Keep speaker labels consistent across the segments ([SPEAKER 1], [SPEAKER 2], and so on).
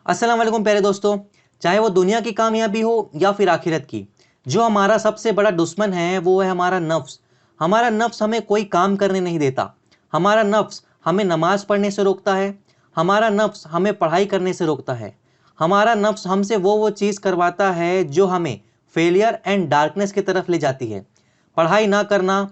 [SPEAKER 1] अस्सलाम वालेकुम प्यारे दोस्तों। चाहे वो दुनिया की कामयाबी हो या फिर आखिरत की, जो हमारा सबसे बड़ा दुश्मन है वो है हमारा नफ्स। हमारा नफ्स हमें कोई काम करने नहीं देता। हमारा नफ्स हमें नमाज पढ़ने से रोकता है। हमारा नफ्स हमें पढ़ाई करने से रोकता है। हमारा नफ्स हमसे वो चीज़ करवाता है जो हमें फेलियर एंड डार्कनेस की तरफ ले जाती है। पढ़ाई ना करना,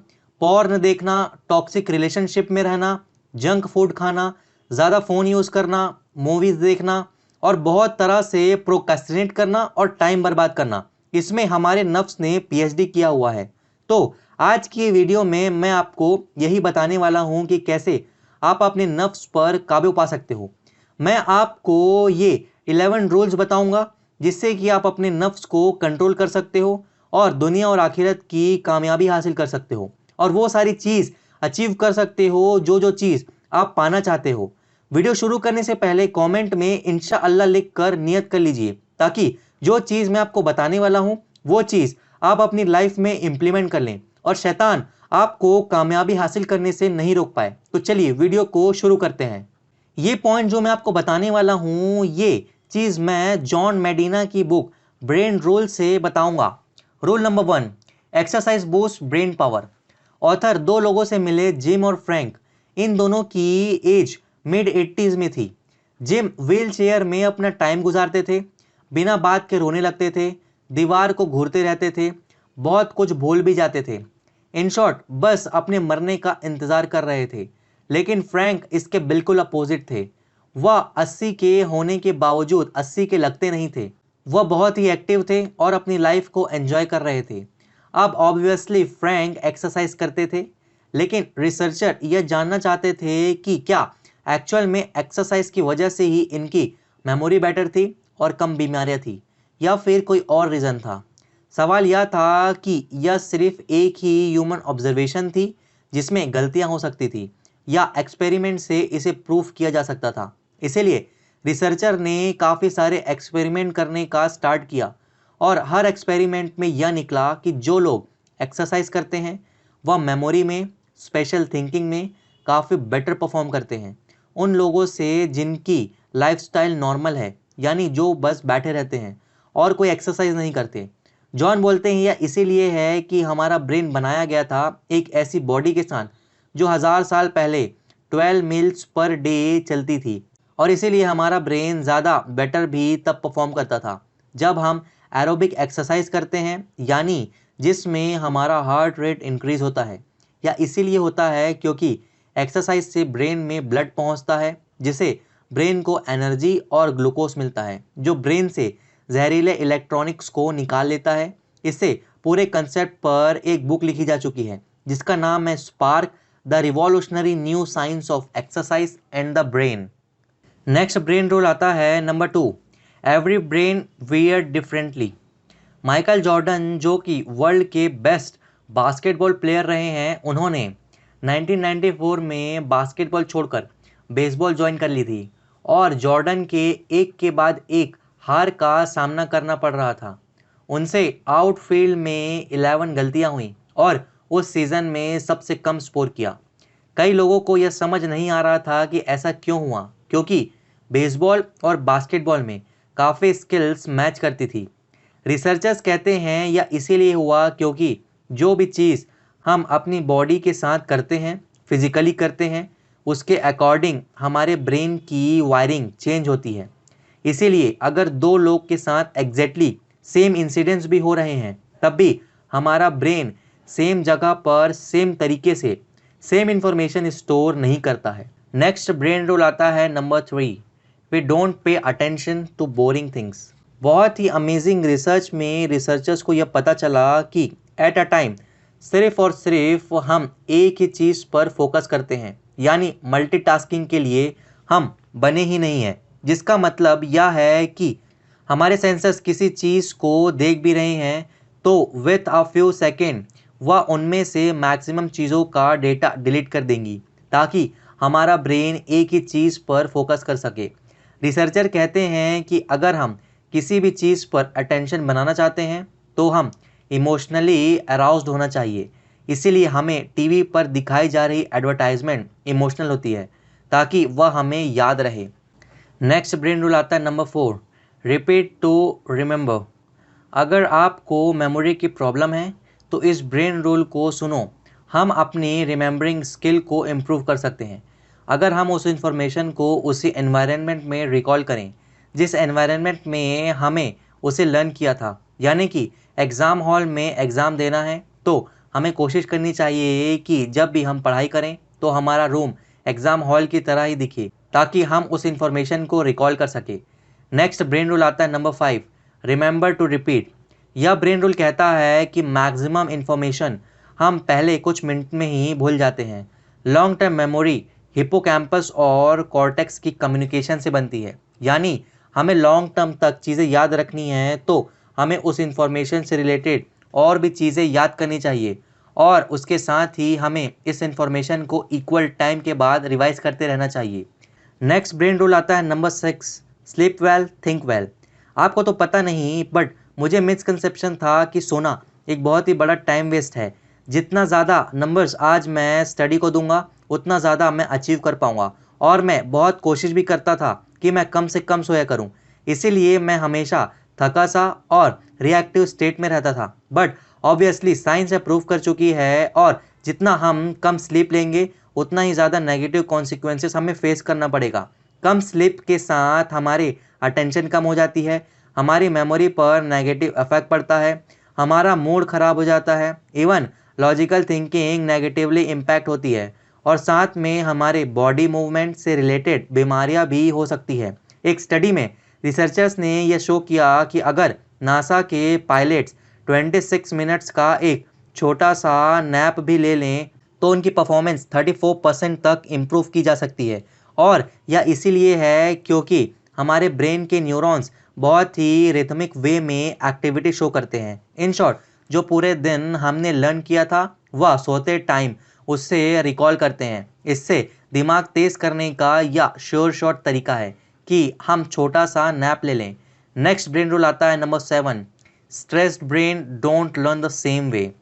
[SPEAKER 1] पॉर्न देखना, टॉक्सिक रिलेशनशिप में रहना, जंक फूड खाना, ज़्यादा फ़ोन यूज़ करना, मूवीज़ देखना और बहुत तरह से प्रोक्रेस्टिनेट करना और टाइम बर्बाद करना, इसमें हमारे नफ्स ने पीएचडी किया हुआ है। तो आज की वीडियो में मैं आपको यही बताने वाला हूं कि कैसे आप अपने नफ्स पर काबू पा सकते हो। मैं आपको ये 11 रूल्स बताऊंगा जिससे कि आप अपने नफ्स को कंट्रोल कर सकते हो और दुनिया और आखिरत की कामयाबी हासिल कर सकते हो और वो सारी चीज़ अचीव कर सकते हो जो चीज़ आप पाना चाहते हो। वीडियो शुरू करने से पहले कमेंट में इंशाअल्लाह लिख कर नियत कर लीजिए ताकि जो चीज़ मैं आपको बताने वाला हूं वो चीज़ आप अपनी लाइफ में इंप्लीमेंट कर लें और शैतान आपको कामयाबी हासिल करने से नहीं रोक पाए। तो चलिए वीडियो को शुरू करते हैं। ये पॉइंट जो मैं आपको बताने वाला हूं ये चीज़ मैं जॉन मेडिना की बुक ब्रेन रूल से बताऊंगा। Rule number 1, exercise boost brain power. Author दो लोगों से मिले, जिम और फ्रैंक। इन दोनों की एज मिड 80s में थी। जिम व्हील चेयर में अपना टाइम गुजारते थे, बिना बात के रोने लगते थे, दीवार को घूरते रहते थे, बहुत कुछ भूल भी जाते थे। इन शॉर्ट बस अपने मरने का इंतजार कर रहे थे। लेकिन फ्रैंक इसके बिल्कुल अपोजिट थे। वह 80 के होने के बावजूद 80 के लगते नहीं थे। वह बहुत ही एक्टिव थे और अपनी लाइफ को एंजॉय कर रहे थे। अब ऑब्वियसली फ्रैंक एक्सरसाइज करते थे, लेकिन रिसर्चर यह जानना चाहते थे कि क्या एक्चुअल में एक्सरसाइज की वजह से ही इनकी मेमोरी बेटर थी और कम बीमारियां थी या फिर कोई और रीज़न था। सवाल यह था कि यह सिर्फ एक ही ह्यूमन ऑब्जर्वेशन थी जिसमें गलतियां हो सकती थी या एक्सपेरिमेंट से इसे प्रूफ किया जा सकता था। इसीलिए रिसर्चर ने काफ़ी सारे एक्सपेरिमेंट करने का स्टार्ट किया और हर एक्सपेरिमेंट में यह निकला कि जो लोग एक्सरसाइज करते हैं वह मेमोरी में, स्पेशल थिंकिंग में काफ़ी बेटर परफॉर्म करते हैं उन लोगों से जिनकी लाइफस्टाइल नॉर्मल है, यानी जो बस बैठे रहते हैं और कोई एक्सरसाइज नहीं करते। जॉन बोलते हैं यह इसीलिए है कि हमारा ब्रेन बनाया गया था एक ऐसी बॉडी के साथ जो 1000 साल पहले 12 मील्स पर डे चलती थी और इसीलिए हमारा ब्रेन ज़्यादा बेटर भी तब परफॉर्म करता था जब हम एरोबिक एक्सरसाइज करते हैं, यानी जिसमें हमारा हार्ट रेट इंक्रीज होता है। या इसीलिए होता है क्योंकि एक्सरसाइज से ब्रेन में ब्लड पहुंचता है जिससे ब्रेन को एनर्जी और ग्लूकोज मिलता है जो ब्रेन से जहरीले इलेक्ट्रॉनिक्स को निकाल लेता है। इससे पूरे कंसेप्ट पर एक बुक लिखी जा चुकी है जिसका नाम है spark, the revolutionary new science of exercise and the brain. Next brain rule आता है number 2, every brain weird differently. Michael Jordan जो कि वर्ल्ड के बेस्ट बास्केटबॉल प्लेयर रहे हैं, उन्होंने 1994 में बास्केटबॉल छोड़कर बेसबॉल ज्वाइन कर ली थी और जॉर्डन के एक के बाद एक हार का सामना करना पड़ रहा था। उनसे आउटफील्ड में 11 गलतियां हुई और उस सीज़न में सबसे कम स्कोर किया। कई लोगों को यह समझ नहीं आ रहा था कि ऐसा क्यों हुआ, क्योंकि बेसबॉल और बास्केटबॉल में काफ़ी स्किल्स मैच करती थी। रिसर्चर्स कहते हैं यह इसीलिए हुआ क्योंकि जो भी चीज़ हम अपनी बॉडी के साथ करते हैं, फिजिकली करते हैं, उसके अकॉर्डिंग हमारे ब्रेन की वायरिंग चेंज होती है। इसीलिए अगर दो लोग के साथ एग्जैक्टली सेम इंसिडेंट्स भी हो रहे हैं तब भी हमारा ब्रेन सेम जगह पर सेम तरीके से सेम इंफॉर्मेशन स्टोर नहीं करता है। नेक्स्ट ब्रेन रूल आता है number 3, we don't pay attention to boring things. बहुत ही अमेजिंग रिसर्च में रिसर्चर्स को यह पता चला कि एट अ टाइम सिर्फ और सिर्फ हम एक ही चीज़ पर फोकस करते हैं, यानी मल्टीटास्किंग के लिए हम बने ही नहीं हैं। जिसका मतलब यह है कि हमारे सेंसर्स किसी चीज़ को देख भी रहे हैं तो विथ अ फ्यू सेकेंड वह उनमें से मैक्सिमम चीज़ों का डेटा डिलीट कर देंगी ताकि हमारा ब्रेन एक ही चीज़ पर फोकस कर सके। रिसर्चर कहते हैं कि अगर हम किसी भी चीज़ पर अटेंशन बनाना चाहते हैं तो हम इमोशनली अराउज्ड होना चाहिए। इसीलिए हमें टीवी पर दिखाई जा रही एडवर्टाइजमेंट इमोशनल होती है ताकि वह हमें याद रहे। नेक्स्ट ब्रेन रूल आता है नंबर 4, रिपीट टू रिमेंबर। अगर आपको मेमोरी की प्रॉब्लम है तो इस ब्रेन रूल को सुनो। हम अपनी रिमेंबरिंग स्किल को इम्प्रूव कर सकते हैं अगर हम उस इंफॉर्मेशन को उसी एनवायरनमेंट में रिकॉल करें जिस एनवायरनमेंट में हमें उसे लर्न किया था। यानी कि एग्ज़ाम हॉल में एग्ज़ाम देना है तो हमें कोशिश करनी चाहिए कि जब भी हम पढ़ाई करें तो हमारा रूम एग्ज़ाम हॉल की तरह ही दिखे ताकि हम उस इंफॉर्मेशन को रिकॉल कर सके। नेक्स्ट ब्रेन रूल आता है नंबर 5, रिमेंबर टू रिपीट। यह ब्रेन रूल कहता है कि मैक्सिमम इंफॉर्मेशन हम पहले कुछ मिनट में ही भूल जाते हैं। लॉन्ग टर्म मेमोरी हिप्पोकैम्पस और कॉर्टेक्स की कम्युनिकेशन से बनती है। यानी हमें लॉन्ग टर्म तक चीज़ें याद रखनी है तो हमें उस इंफॉर्मेशन से रिलेटेड और भी चीज़ें याद करनी चाहिए और उसके साथ ही हमें इस इंफॉर्मेशन को इक्वल टाइम के बाद रिवाइज करते रहना चाहिए। नेक्स्ट ब्रेन रूल आता है number 6, sleep well think well. आपको तो पता नहीं बट मुझे मिसकंसेप्शन था कि सोना एक बहुत ही बड़ा टाइम वेस्ट है। जितना ज़्यादा नंबर्स आज मैं स्टडी को दूंगा उतना ज़्यादा मैं अचीव कर पाऊंगा और मैं बहुत कोशिश भी करता था कि मैं कम से कम सोया करूं। इसीलिए मैं हमेशा थका सा और रिएक्टिव स्टेट में रहता था। बट ऑब्वियसली साइंस प्रूव कर चुकी है और जितना हम कम स्लीप लेंगे उतना ही ज़्यादा नेगेटिव कॉन्सिक्वेंसेस हमें फेस करना पड़ेगा। कम स्लीप के साथ हमारी अटेंशन कम हो जाती है, हमारी मेमोरी पर नेगेटिव इफेक्ट पड़ता है, हमारा मूड ख़राब हो जाता है, even logical thinking negatively impact होती है और साथ में हमारे बॉडी मूवमेंट से रिलेटेड बीमारियां भी हो सकती है। एक स्टडी में रिसर्चर्स ने यह शो किया कि अगर नासा के पायलट्स 26 मिनट्स का एक छोटा सा नैप भी ले लें तो उनकी परफॉर्मेंस 34% तक इम्प्रूव की जा सकती है। और यह इसीलिए है क्योंकि हमारे ब्रेन के न्यूरॉन्स बहुत ही रिथमिक वे में एक्टिविटी शो करते हैं। इन शॉर्ट, जो पूरे दिन हमने लर्न किया था वह सोते टाइम उससे रिकॉल करते हैं। इससे दिमाग तेज करने का या श्योर शॉट तरीका है कि हम छोटा सा नैप ले लें। नेक्स्ट ब्रेन रूल आता है number 7, stressed brain don't learn the same way.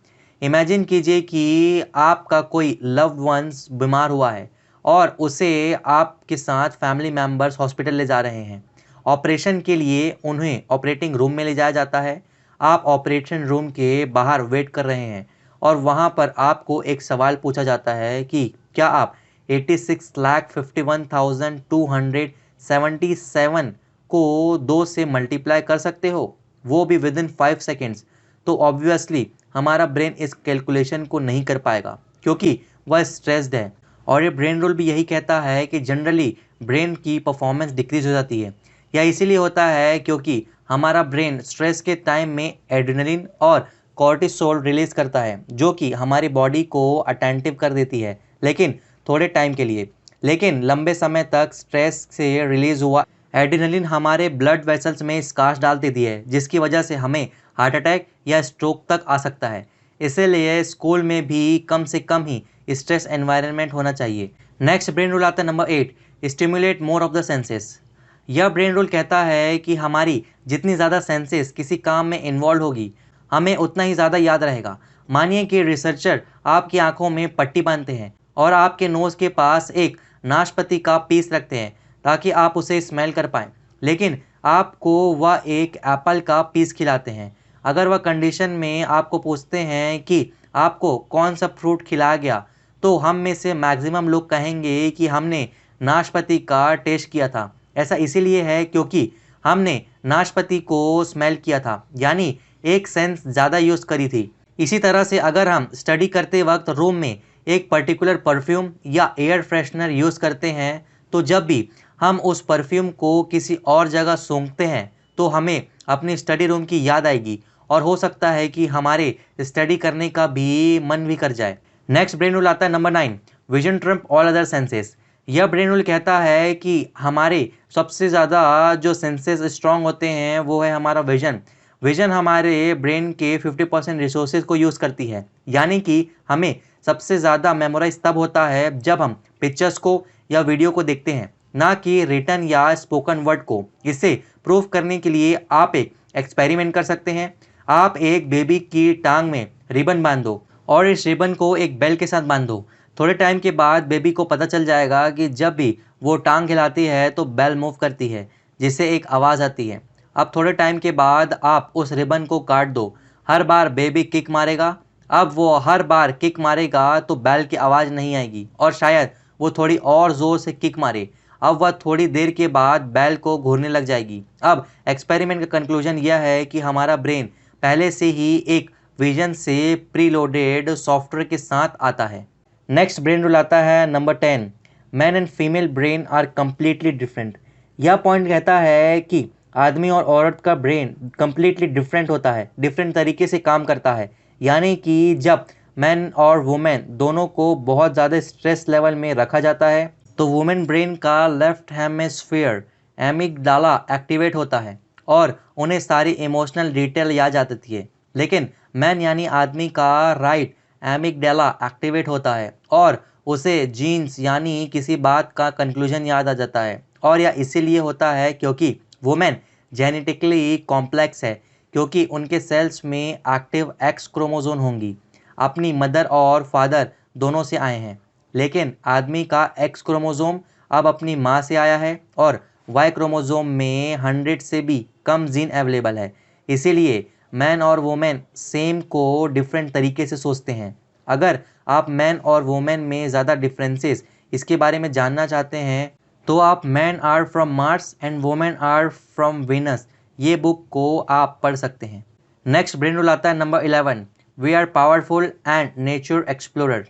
[SPEAKER 1] Imagine कीजिए कि आपका कोई लव्ड वंस बीमार हुआ है और उसे आपके साथ फैमिली मेम्बर्स हॉस्पिटल ले जा रहे हैं। ऑपरेशन के लिए उन्हें ऑपरेटिंग रूम में ले जाया जाता है। आप ऑपरेशन रूम के बाहर वेट कर रहे हैं और वहां पर आपको एक सवाल पूछा जाता है कि क्या आप 86,51,277 को 2 से मल्टीप्लाई कर सकते हो, वो भी विद इन 5 सेकेंड्स। तो ऑब्वियसली हमारा ब्रेन इस कैलकुलेशन को नहीं कर पाएगा क्योंकि वह स्ट्रेस्ड है। और ये ब्रेन रूल भी यही कहता है कि जनरली ब्रेन की परफॉर्मेंस डिक्रीज हो जाती है। यह इसीलिए होता है क्योंकि हमारा ब्रेन स्ट्रेस के टाइम में एड्रेनलिन और कॉर्टिसोल रिलीज करता है जो कि हमारी बॉडी को अटेंटिव कर देती है, लेकिन थोड़े टाइम के लिए। लेकिन लंबे समय तक स्ट्रेस से रिलीज हुआ एड्रेनलिन हमारे ब्लड वेसल्स में स्कार्स डाल देती है जिसकी वजह से हमें हार्ट अटैक या स्ट्रोक तक आ सकता है। इसीलिए स्कूल में भी कम से कम ही स्ट्रेस एनवायरनमेंट होना चाहिए। नेक्स्ट ब्रेन रूल आता है number 8, stimulate more of the senses. यह ब्रेन रूल कहता है कि हमारी जितनी ज़्यादा सेंसेस किसी काम में इन्वॉल्व होगी हमें उतना ही ज़्यादा याद रहेगा। मानिए कि रिसर्चर आपकी आंखों में पट्टी बांधते हैं और आपके नोज़ के पास एक नाशपाती का पीस रखते हैं ताकि आप उसे स्मेल कर पाएँ, लेकिन आपको वह एक एप्पल का पीस खिलाते हैं। अगर वह कंडीशन में आपको पूछते हैं कि आपको कौन सा फ्रूट खिलाया गया तो हम में से मैक्सिमम लोग कहेंगे कि हमने नाशपाती का टेस्ट किया था। ऐसा इसीलिए है क्योंकि हमने नाशपाती को स्मेल किया था, यानी एक सेंस ज़्यादा यूज़ करी थी। इसी तरह से अगर हम स्टडी करते वक्त रूम में एक पर्टिकुलर परफ्यूम या एयर फ्रेशनर यूज़ करते हैं तो जब भी हम उस परफ्यूम को किसी और जगह सूंघते हैं तो हमें अपनी स्टडी रूम की याद आएगी और हो सकता है कि हमारे स्टडी करने का भी मन भी कर जाए। नेक्स्ट ब्रेन रूल आता है number 9, vision Trump all other senses. यह ब्रेन रूल कहता है कि हमारे सबसे ज़्यादा जो सेंसेस स्ट्रांग होते हैं वो है हमारा विजन। विजन हमारे ब्रेन के 50% रिसोर्सेज को यूज़ करती है, यानी कि हमें सबसे ज़्यादा मेमोराइज तब होता है जब हम पिक्चर्स को या वीडियो को देखते हैं, ना कि रिटन या स्पोकन वर्ड को। इसे प्रूव करने के लिए आप एक एक्सपेरिमेंट कर सकते हैं। आप एक बेबी की टांग में रिबन बांध दो और इस रिबन को एक बेल के साथ बांध दो। थोड़े टाइम के बाद बेबी को पता चल जाएगा कि जब भी वो टांग हिलाती है तो बेल मूव करती है, जिससे एक आवाज़ आती है। अब थोड़े टाइम के बाद आप उस रिबन को काट दो। हर बार बेबी किक मारेगा। अब वो हर बार किक मारेगा तो बेल की आवाज़ नहीं आएगी और शायद वो थोड़ी और ज़ोर से किक मारे। अब वह थोड़ी देर के बाद बेल को घूरने लग जाएगी। अब एक्सपेरिमेंट का कंक्लूजन यह है कि हमारा ब्रेन पहले से ही एक विजन से प्रीलोडेड सॉफ्टवेयर के साथ आता है। नेक्स्ट ब्रेन रूल आता है number 10। Man and female brain are completely different. यह पॉइंट कहता है कि आदमी और औरत का ब्रेन कम्प्लीटली डिफरेंट होता है, डिफरेंट तरीके से काम करता है। यानी कि जब मैन और वुमेन दोनों को बहुत ज़्यादा स्ट्रेस लेवल में रखा जाता है तो वुमेन ब्रेन का लेफ्ट हेमिस्फीयर एमिगडाला एक्टिवेट होता है और उन्हें सारी इमोशनल डिटेल याद आ जाती है। लेकिन मैन यानी आदमी का राइट एमिगडाला एक्टिवेट होता है और उसे जीन्स यानी किसी बात का कंक्लूजन याद आ जाता है। और यह इसीलिए होता है क्योंकि वुमेन जेनेटिकली कॉम्प्लेक्स है, क्योंकि उनके सेल्स में एक्टिव एक्स क्रोमोसोम होंगी, अपनी मदर और फादर दोनों से आए हैं। लेकिन आदमी का एक्स क्रोमोसोम अब अपनी माँ से आया है और वाई क्रोमोसोम में 100 से भी कम जीन अवेलेबल है। इसीलिए मैन और वुमेन सेम को डिफरेंट तरीके से सोचते हैं। अगर आप मैन और वुमेन में ज़्यादा डिफरेंसेस इसके बारे में जानना चाहते हैं तो आप man are from Mars and women are from Venus ये बुक को आप पढ़ सकते हैं। नेक्स्ट ब्रेन रूल आता है number 11। We are powerful and nature explorer.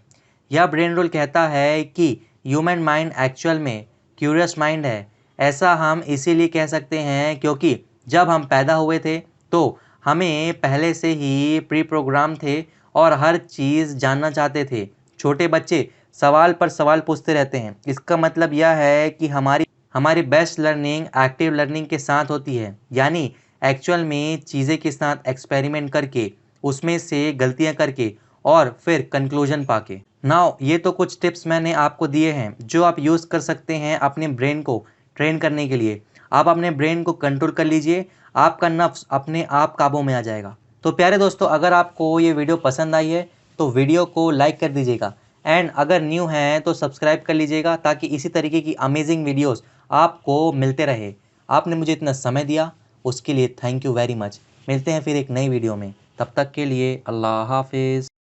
[SPEAKER 1] यह ब्रेन रूल कहता है कि ह्यूमन माइंड एक्चुअल में क्यूरियस माइंड है। ऐसा हम इसीलिए कह सकते हैं क्योंकि जब हम पैदा हुए थे तो हमें पहले से ही प्री प्रोग्राम थे और हर चीज़ जानना चाहते थे। छोटे बच्चे सवाल पर सवाल पूछते रहते हैं। इसका मतलब यह है कि हमारी बेस्ट लर्निंग एक्टिव लर्निंग के साथ होती है, यानी एक्चुअल में चीज़ें के साथ एक्सपेरिमेंट करके, उसमें से गलतियां करके और फिर कंक्लूजन पाके। नाउ ये तो कुछ टिप्स मैंने आपको दिए हैं जो आप यूज़ कर सकते हैं अपने ब्रेन को ट्रेन करने के लिए। आप अपने ब्रेन को कंट्रोल कर लीजिए, आपका नफ्स अपने आप काबू में आ जाएगा। तो प्यारे दोस्तों, अगर आपको ये वीडियो पसंद आई है तो वीडियो को लाइक कर दीजिएगा एंड अगर न्यू हैं तो सब्सक्राइब कर लीजिएगा ताकि इसी तरीके की अमेजिंग वीडियोस आपको मिलते रहे। आपने मुझे इतना समय दिया उसके लिए थैंक यू वेरी मच। मिलते हैं फिर एक नई वीडियो में, तब तक के लिए अल्लाह हाफिज़।